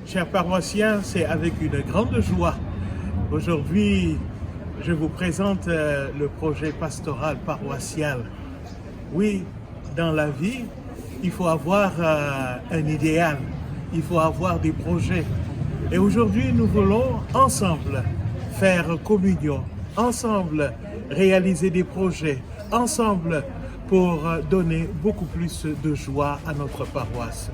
Chers paroissiens, c'est avec une grande joie. Aujourd'hui, je vous présente le projet pastoral paroissial. Oui, dans la vie, il faut avoir un idéal, il faut avoir des projets. Et aujourd'hui, nous voulons ensemble faire communion, ensemble réaliser des projets, ensemble pour donner beaucoup plus de joie à notre paroisse.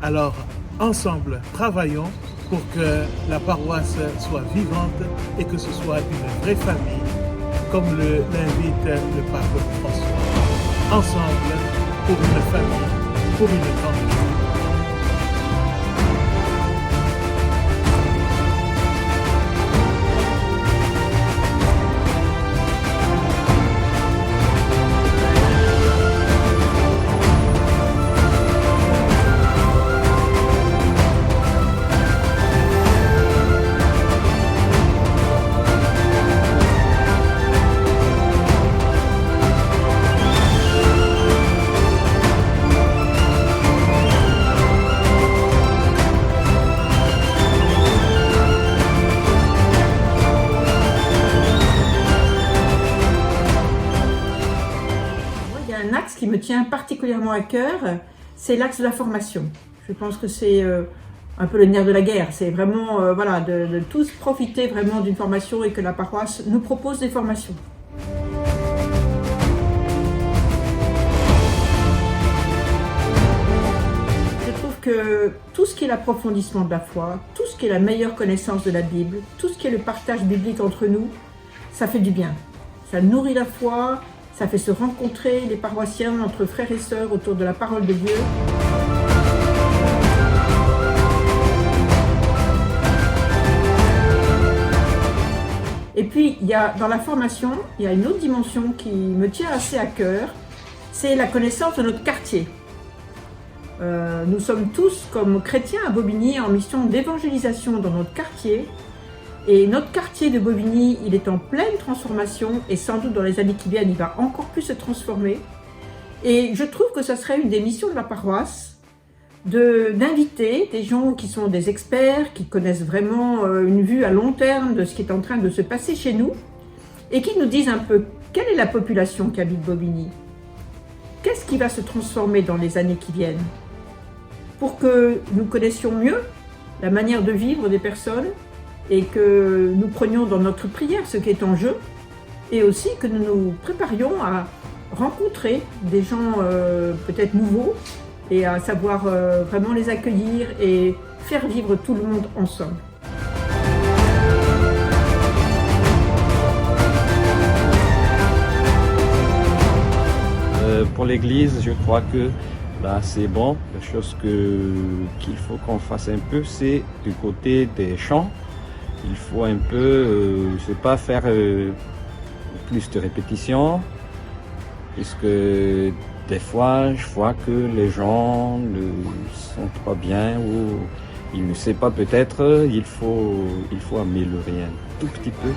Alors, ensemble, travaillons pour que la paroisse soit vivante et que ce soit une vraie famille, comme l'invite le pape François. Ensemble, pour une famille, pour une grande joie. Un axe qui me tient particulièrement à cœur, c'est l'axe de la formation. Je pense que c'est un peu le nerf de la guerre. C'est vraiment voilà, de tous profiter vraiment d'une formation et que la paroisse nous propose des formations. Je trouve que tout ce qui est l'approfondissement de la foi, tout ce qui est la meilleure connaissance de la Bible, tout ce qui est le partage biblique entre nous, ça fait du bien. Ça nourrit la foi. Ça fait se rencontrer les paroissiens entre frères et sœurs autour de la parole de Dieu. Et puis, dans la formation, il y a une autre dimension qui me tient assez à cœur, c'est la connaissance de notre quartier. Nous sommes tous, comme chrétiens à Bobigny, en mission d'évangélisation dans notre quartier. Et notre quartier de Bobigny, il est en pleine transformation et sans doute dans les années qui viennent, il va encore plus se transformer. Et je trouve que ce serait une des missions de la paroisse d'inviter des gens qui sont des experts, qui connaissent vraiment une vue à long terme de ce qui est en train de se passer chez nous et qui nous disent un peu quelle est la population qui habite Bobigny. Qu'est-ce qui va se transformer dans les années qui viennent pour que nous connaissions mieux la manière de vivre des personnes et que nous prenions dans notre prière ce qui est en jeu, et aussi que nous nous préparions à rencontrer des gens peut-être nouveaux, et à savoir vraiment les accueillir et faire vivre tout le monde ensemble. Pour l'Église, je crois que là c'est bon. La chose qu'il faut qu'on fasse un peu, c'est du côté des chants. Il faut un peu, c'est pas faire plus de répétitions, puisque des fois, je vois que les gens ne sont pas bien ou ils ne savent pas peut-être, il faut améliorer un tout petit peu.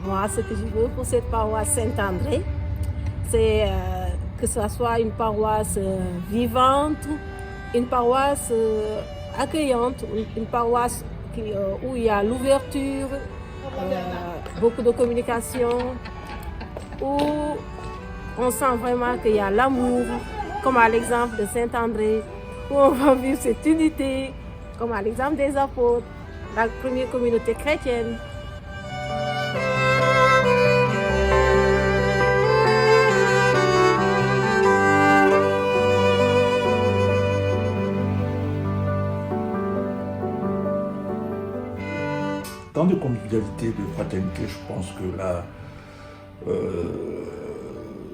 Moi, ce que je veux pour cette paroisse Saint-André, c'est que ce soit une paroisse vivante, une paroisse accueillante, une paroisse où il y a l'ouverture, beaucoup de communication, où on sent vraiment qu'il y a l'amour, comme à l'exemple de Saint-André, où on va vivre cette unité, comme à l'exemple des apôtres, la première communauté chrétienne. Tant de convivialité, de fraternité, je pense que là,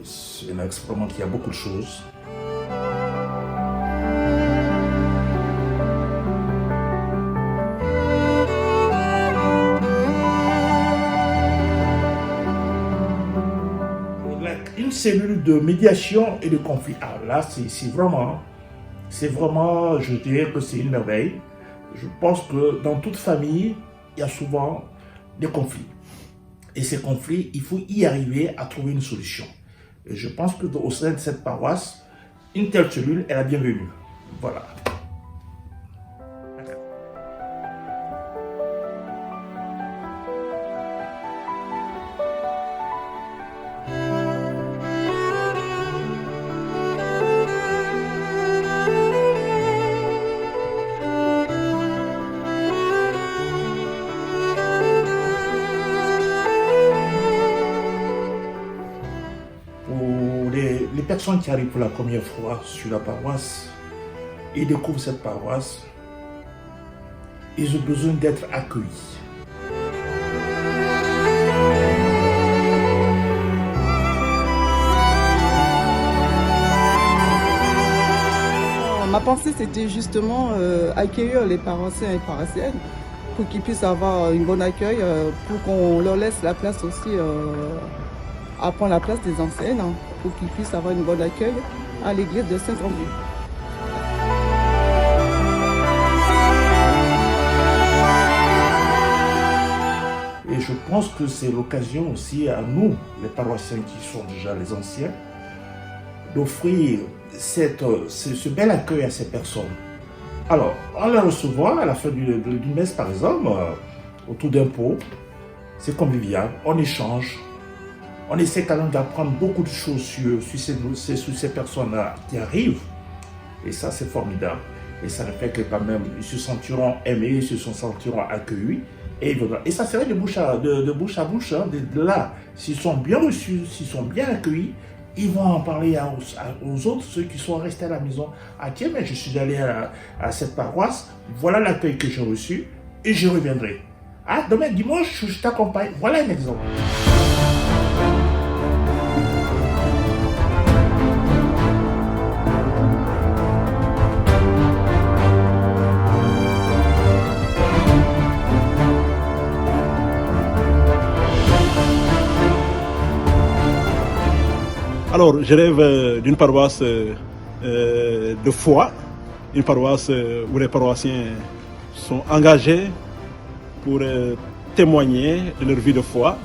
c'est un expérience qui a beaucoup de choses. cellule de médiation et de conflit. Ah là, c'est vraiment, je dirais que c'est une merveille. Je pense que dans toute famille, il y a souvent des conflits. Et ces conflits, il faut y arriver à trouver une solution. Et je pense qu'au sein de cette paroisse, une telle cellule est la bienvenue. Voilà. Les personnes qui arrivent pour la première fois sur la paroisse et découvrent cette paroisse, ils ont besoin d'être accueillis. Ma pensée, c'était justement accueillir les paroissiens et paroissiennes pour qu'ils puissent avoir une bonne accueil, pour qu'on leur laisse la place aussi à prendre la place des anciennes, pour qu'ils puissent avoir une bonne accueil à l'église de Saint-André. Et je pense que c'est l'occasion aussi à nous, les paroissiens qui sont déjà les anciens, d'offrir ce bel accueil à ces personnes. Alors, en les recevant à la fin du messe, par exemple, autour d'un pot, c'est convivial, on échange. On essaie quand même d'apprendre beaucoup de choses sur ces personnes-là qui arrivent. Et ça, c'est formidable. Et ça fait que quand même, ils se sentiront aimés, ils se sentiront accueillis. Et ça serait de bouche à bouche. Hein, de là, s'ils sont bien reçus, s'ils sont bien accueillis, ils vont en parler aux autres, ceux qui sont restés à la maison. Ah tiens, mais je suis allé à cette paroisse, voilà l'accueil que j'ai reçu, et je reviendrai. Ah, demain, dimanche, je t'accompagne. Voilà un exemple. Alors, je rêve d'une paroisse de foi, une paroisse où les paroissiens sont engagés pour témoigner de leur vie de foi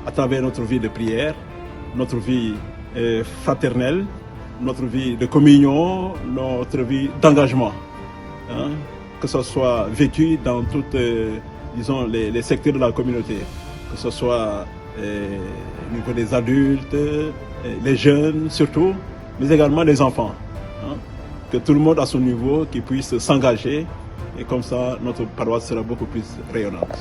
à travers notre vie de prière, notre vie fraternelle, notre vie de communion, notre vie d'engagement. Hein, que ce soit vécu dans tous les secteurs de la communauté, que ce soit au niveau des adultes, les jeunes surtout, mais également les enfants. Hein, que tout le monde à son niveau qui puisse s'engager et comme ça notre paroisse sera beaucoup plus rayonnante.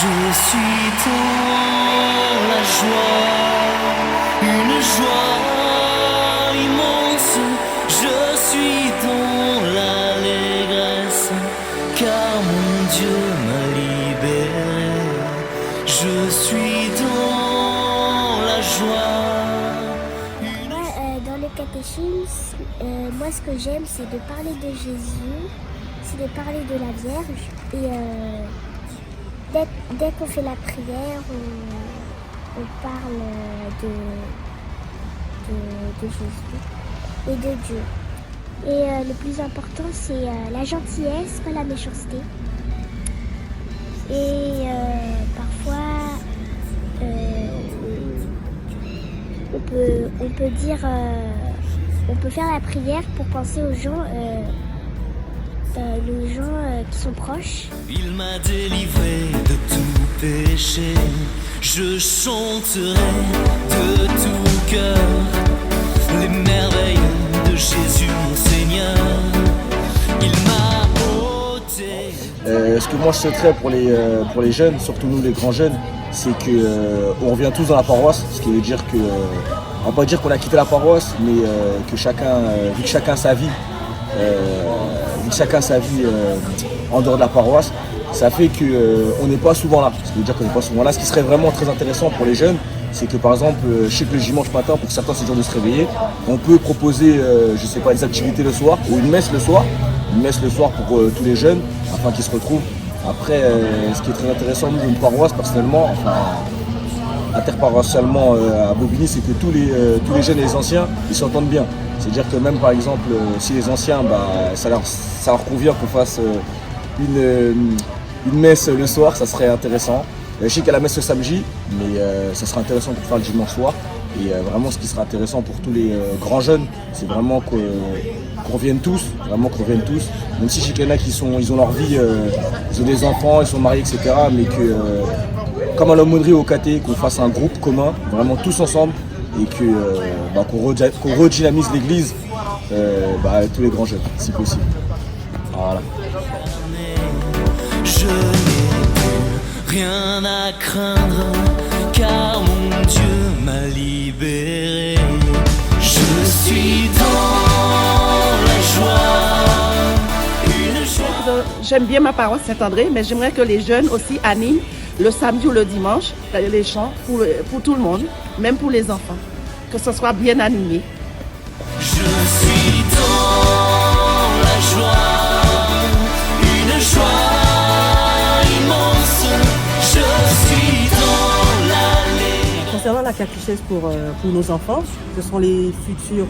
Je suis dans la joie, une joie immense. Je suis dans l'allégresse, car mon Dieu m'a libéré. Je suis dans la joie. Dans le catéchisme, moi ce que j'aime c'est de parler de Jésus, c'est de parler de la Vierge et dès qu'on fait la prière, on parle de Jésus et de Dieu. Et le plus important, c'est la gentillesse, pas la méchanceté. Et parfois, on peut dire, on peut faire la prière pour penser aux gens. Les gens qui sont proches. Il m'a délivré de tout péché. Je chanterai de tout cœur les merveilles de Jésus mon Seigneur. Il m'a ôté. Ce que moi je souhaiterais pour les jeunes, surtout nous les grands jeunes, c'est qu'on revient tous dans la paroisse, ce qui veut dire que on va pas dire qu'on a quitté la paroisse, mais que chacun, vu que chacun a sa vie, en dehors de la paroisse, ça fait qu'on n'est pas souvent là. Ce qui veut dire qu'on n'est pas souvent là. Ce qui serait vraiment très intéressant pour les jeunes, c'est que par exemple, je sais que le dimanche matin, pour certains c'est dur de se réveiller, on peut proposer, je sais pas, des activités le soir ou une messe le soir pour tous les jeunes, afin qu'ils se retrouvent. Après, ce qui est très intéressant, nous, une paroisse, personnellement, enfin, interparoissialement à Bobigny, c'est que tous les jeunes et les anciens, ils s'entendent bien. C'est-à-dire que même, par exemple, si les anciens, ça leur convient qu'on fasse une messe le soir, ça serait intéressant. Je sais qu'il y a la messe le samedi, mais ça serait intéressant pour faire le dimanche soir. Et vraiment, ce qui sera intéressant pour tous les grands jeunes, c'est vraiment qu'on revienne tous, Même si je sais qu'il y en a ils ont leur vie, ils ont des enfants, ils sont mariés, etc. Mais que, comme à l'aumônerie au KT, qu'on fasse un groupe commun, vraiment tous ensemble, et qu'on redynamise l'église, tous les grands jeunes, si possible. Voilà. Je n'ai plus rien à craindre, car mon Dieu m'a libéré. Je suis dans la joie, J'aime bien ma paroisse Saint-André, mais j'aimerais que les jeunes aussi animent le samedi ou le dimanche les chants pour tout le monde, même pour les enfants, que ce soit bien animé. Je suis dans la joie, une joie immense, je suis dans l'allée. Concernant la catéchèse pour nos enfants, ce sont les futurs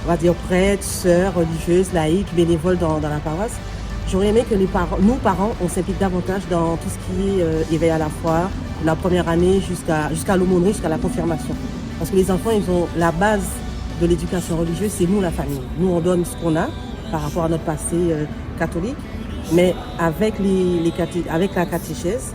on va dire prêtres, sœurs, religieuses, laïques, bénévoles dans la paroisse. J'aurais aimé que nous parents, on s'implique davantage dans tout ce qui est éveil à la foi, la première année jusqu'à l'aumônerie, jusqu'à la confirmation. Parce que les enfants, ils ont la base de l'éducation religieuse, c'est nous la famille. Nous, on donne ce qu'on a par rapport à notre passé catholique, mais avec avec la catéchèse,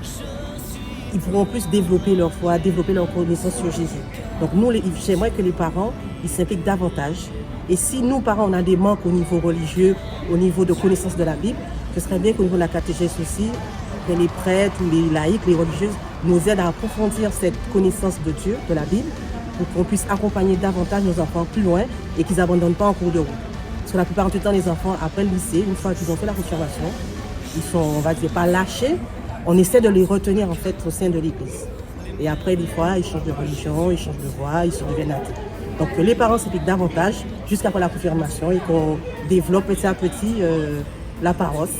ils pourront plus développer leur foi, développer leur connaissance sur Jésus. Donc nous, j'aimerais que les parents, ils s'impliquent davantage. Et si nous, parents, on a des manques au niveau religieux, au niveau de connaissance de la Bible, ce serait bien qu'au niveau de la catéchèse aussi, que les prêtres ou les laïcs, les religieuses, nous aident à approfondir cette connaissance de Dieu, de la Bible, pour qu'on puisse accompagner davantage nos enfants plus loin et qu'ils n'abandonnent pas en cours de route. Parce que la plupart du temps, les enfants, après le lycée, une fois qu'ils ont fait la confirmation, ils sont, on va dire, pas lâchés. On essaie de les retenir en fait au sein de l'église. Et après, des fois, ils changent de religion, ils changent de voie, ils se deviennent athées. Donc que les parents s'impliquent davantage jusqu'après la confirmation et qu'on développe petit à petit la paroisse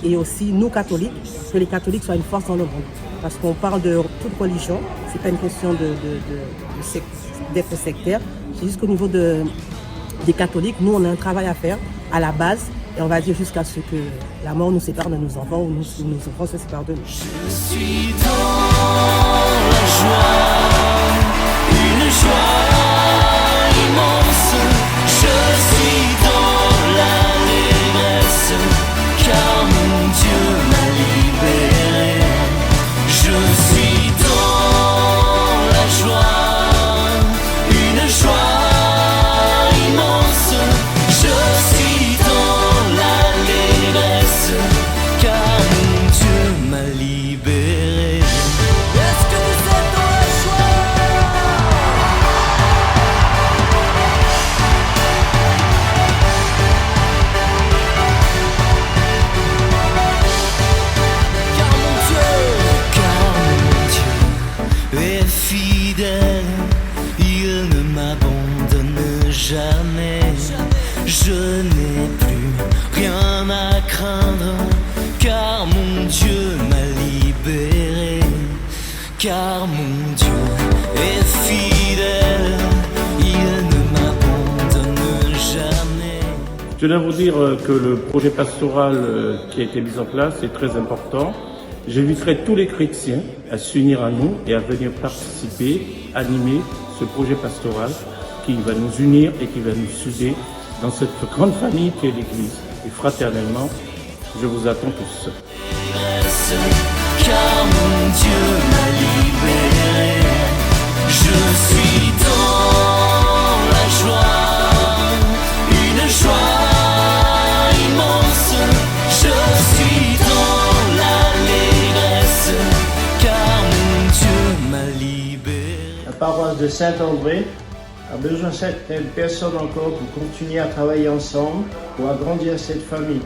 et aussi nous catholiques, que les catholiques soient une force dans le monde. Parce qu'on parle de toute religion, c'est pas une question d'être sectaire, c'est juste qu'au niveau des catholiques, nous on a un travail à faire à la base et on va dire jusqu'à ce que la mort nous sépare de nos enfants ou nos enfants se séparent de nous. Je suis dans la joie, une joie immense, je suis dans l'allégresse, car mon Dieu m'a libéré. Je suis dans la joie, une joie immense, je suis dans l'allégresse, car mon Dieu m'a libéré. Est-ce que vous êtes dans la joie? Car mon Dieu est fidèle, il ne m'abandonne jamais. Je n'ai plus rien à craindre, car mon Dieu m'a libéré. Car mon Dieu est fidèle, il ne m'abandonne jamais. Je dois vous dire que le projet pastoral qui a été mis en place est très important. J'inviterai tous les chrétiens à s'unir à nous et à venir participer, animer ce projet pastoral qui va nous unir et qui va nous souder dans cette grande famille qui est l'Église. Et fraternellement, je vous attends tous. Car mon Dieu m'a libéré, je suis dans la joie, une joie immense, je suis dans l'allégresse, car mon Dieu m'a libéré. La paroisse de Saint-André a besoin de certaines personnes encore pour continuer à travailler ensemble, pour agrandir cette famille.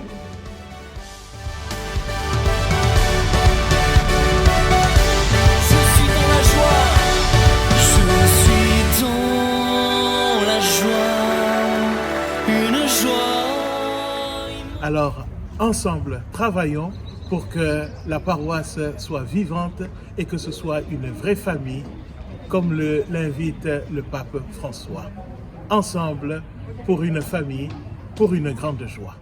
Alors, ensemble, travaillons pour que la paroisse soit vivante et que ce soit une vraie famille, comme l'invite le pape François. Ensemble, pour une famille, pour une grande joie.